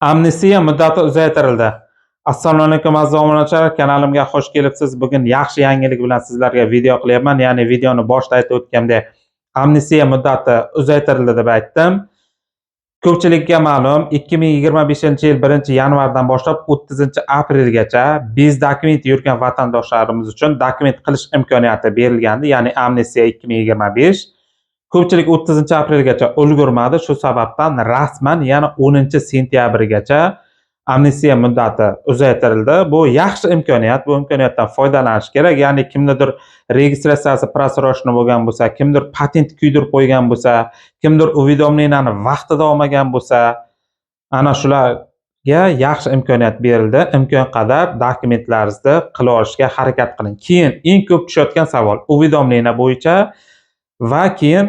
Amnistiya muddati uzaytirildi. Assalomu alaykum aziz obunachilar, kanalimga xush kelibsiz. Bugun yaxshi yangilik bilan sizlarga video qilyapman. Ya'ni videoni boshida aytib o'tgandek, amnistiya muddati uzaytirildi deb aytdim. Ko'pchilikka ma'lum, 2025-yil 1-yanvardan boshlab 30-aprelgacha biz dokument yurgan vatandoshlarimiz uchun dokument qilish imkoniyati berilgandi, ya'ni amnistiya 2025. Ko'pchilik 30-aprelgacha ulgurmadi. Shu sababdan rasman yana 10-sentyabrgacha amnistiya muddati uzaytirildi. Bu yaxshi imkoniyat. Bu imkoniyatdan foydalanish kerak. Ya'ni kimnidir registratsiyasi prasroshni bo'lgan bo'lsa, kimdir patent kuydirib qo'ygan bo'lsa, kimdir уведомленияni vaqtida olmagan bo'lsa, ana shularga yaxshi imkoniyat berildi. Imkon qadar dokumentlaringizni qilib olishga harakat qiling. Keyin eng ko'p tushayotgan savol уведомление bo'yicha va keyin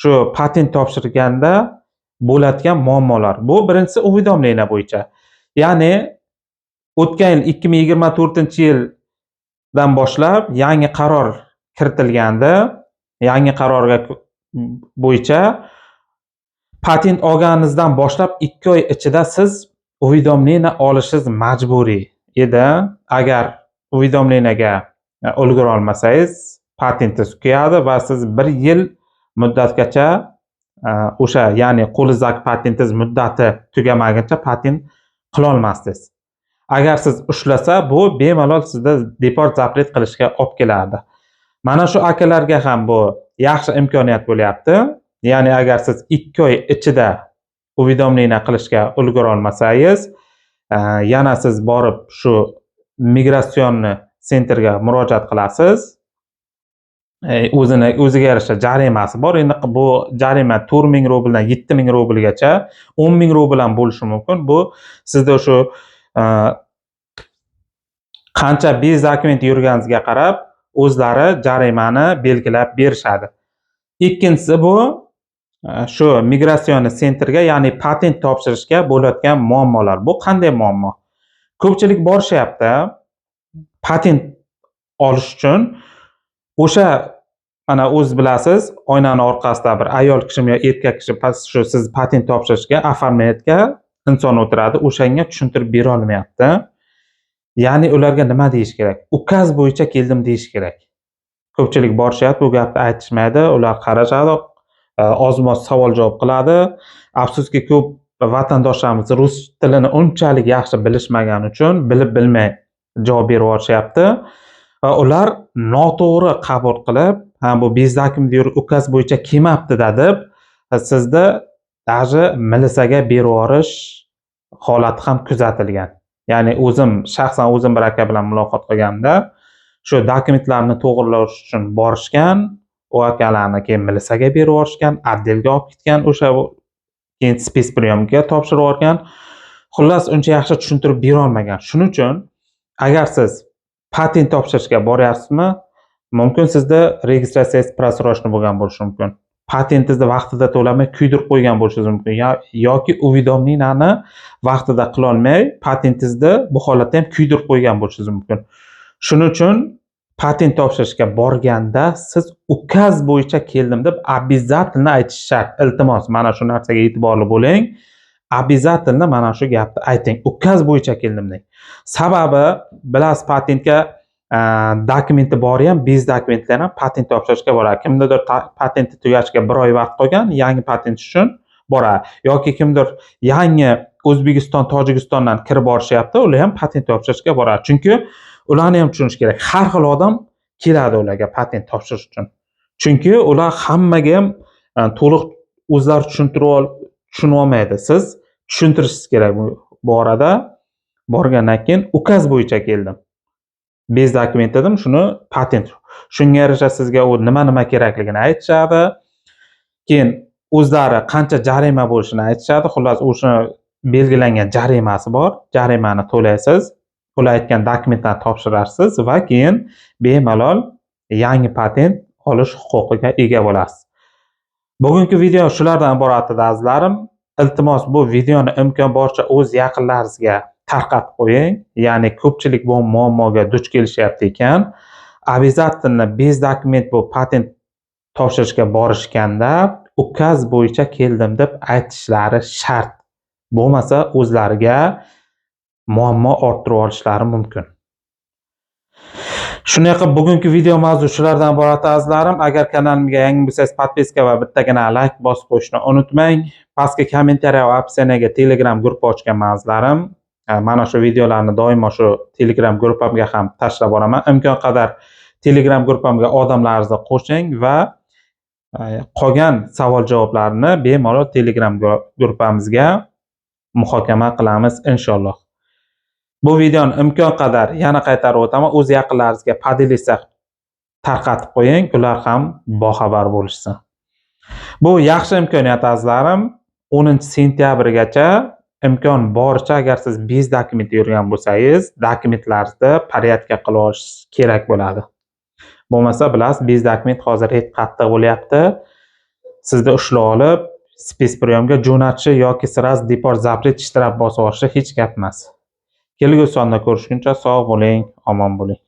shu patent topshirganda bo'ladigan muammolar. Bu birinchisi уведомление bo'yicha. Ya'ni o'tgan yil 2024-yildan boshlab yangi qaror kiritilgandi. Yangi qarorga bo'yicha patent olganingizdan boshlab 2 oy ichida siz уведомление olishingiz majburiy edi. Agar уведомлениеga ulgura olmasangiz, patentingiz tugayadi va siz 1 yil muddatgacha o'sha, ya'ni qo'lingizdagi patentingiz muddati tugamaguncha patent qila olmasdingiz. Agar siz ushlasa, bu bemalol sizni deport zapret qilishga olib kelardi. Mana shu akalarga ham bu yaxshi imkoniyat bo'lyapti. Ya'ni agar siz 2 oy ichida уведомление qilishga ulgura olmasangiz, yana siz borib shu migratsionni sentrga murojaat qilasiz. O'ziga yarasha jarimasi bor. Endi bu jarima 4000 rubldan 7000 rublgacha, 10000 rubl ham bo'lishi mumkin. Bu sizda shu qancha biz dokument yurganingizga qarab o'zlari jarimani belgilab berishadi. Ikkinchisi bu shu migratsion sentrga, ya'ni patent topshirishga bo'layotgan muammolar. Bu qanday muammo? Ko'pchilik borishyapti patent olish uchun. O'sha mana o'z bilasiz, oynani orqasida bir ayol kishi yoki erkak kishi shu siz patent topshirishga оформлениеga inson o'tiradi. O'shanga tushuntirib bera olmayapti. Ya'ni ularga nima deyish kerak? Ukaz bo'yicha keldim deyish kerak. Ko'pchilik borishyapti, bu gapni aytishmaydi. Ular qarashadi, ozmoz savol-javob qiladi. Afsuski, ko'p vatandoshlarimiz rus tilini unchalik yaxshi bilishmagani uchun bilib bilmay javob berib yuborishyapti. Va ular noto'g'ri qabul qilib, bu bezdakim deyur ukaz bo'yicha kelmabdi deb sizni даже milisaga berib yuborish holati ham kuzatilgan. Ya'ni shaxsan o'zim bir aka bilan muloqot qilganimda shu dokumentlarni to'g'rilash uchun borishgan, u akalarni keyin milisaga berib yuborishgan, отделga olib ketgan, o'sha keyin spespriyomga topshirib yuborgan. Xullas, uncha yaxshi tushuntirib bera olmagan. Shuning uchun agar siz patent topshirishga boryapsizmi, mumkin sizda registratsiyangiz prasroshni bo'lgan bo'lishi mumkin. Patentingizni vaqtida to'lamay kuydirib qo'ygan bo'lishingiz mumkin yoki уведомлениеni vaqtida qila olmay patentingizni bu holatda ham kuydirib qo'ygan bo'lishingiz mumkin. Shuning uchun patent topshirishga borganda siz ukaz bo'yicha keldim deb обязательно aytish shart. Iltimos, mana shu narsaga e'tiborli bo'ling. Обязательно mana shu gapni ayting. Ukaz bo'yicha keldim deng. Sababi bilasiz, patentga dokumenti bori ham, biz dokumentlarni ham patent topshirishga boradi. Kimdir patenti tugashiga 1 oy vaqt qolgan, yangi patent uchun boradi. Yoki kimdir yangi O'zbekiston, Tojikistondan kirib borishyapti, ular ham patent topshirishga boradi. Chunki ularni ham tushunish kerak. Har xil odam keladi ularga patent topshirish uchun. Chunki ular hammaga ham to'liq o'zlari tushunib olmaydi. Siz tushuntirishingiz kerak bu orada. Borgandan keyin ukaz bo'yicha keldim. Bez dokument dedim, shuni patent. Shunga yarasha sizga u nima kerakligini aytishadi. Keyin o'zlari qancha jarima bo'lishini aytishadi. Xullas, o'sha belgilangan jarimasi bor. Jarimani to'laysiz. Ular aytgan dokumentlarni topshirasiz va keyin bemalol yangi patent olish huquqiga ega bo'lasiz. Bugungi video shulardan iborat edi azizlarim. Iltimos, bu videoni imkon boricha o'z yaqinlaringizga tarqatib qo'ying. Ya'ni ko'pchilik bu muammoga duch kelishyapti ekan, обязательно bez dokument bu patent topshirishga borishganda ukaz bo'yicha keldim deb aytishlari shart. Bo'lmasa o'zlariga muammo orttirib olishlari mumkin. Shunday qilib bugungi video mavzu shulardan iborat azizlarim. Agar kanalimga yangi bo'lsangiz podpiska va bittagina like bosib qo'yishni unutmang. Pastga kommentariya va opsiyaga Telegram guruh ochganman azizlarim. Mana shu videolarni doimo shu Telegram guruhimga ham tashlab boraman. Imkon qadar Telegram guruhimga odamlarni qo'shing va qolgan savol-javoblarni bemalol Telegram guruhimizga muhokama qilamiz inshaalloh. Bu videoni imkon qadar yana qaytarib o'taman. O'z yaqinlaringizga podelisa tarqatib qo'ying, ular ham boxabar bo'lishsin. Bu yaxshi imkoniyat azizlarim. 10-sentyabrgacha imkon boricha agar siz biz dokument yurgan bo'lsangiz, dokumentlarni porядкка qilib olish kerak bo'ladi. Bo'lmasa bilasiz, biz dokument hozir qattiq bo'lyapti. Sizni ushlab olib, spespriyomga jo'natishi yoki сразу deport запрет shtraf bosib olishi hech gap emas. Kelgusi sonda ko'rishguncha sog' bo'ling, omon bo'ling.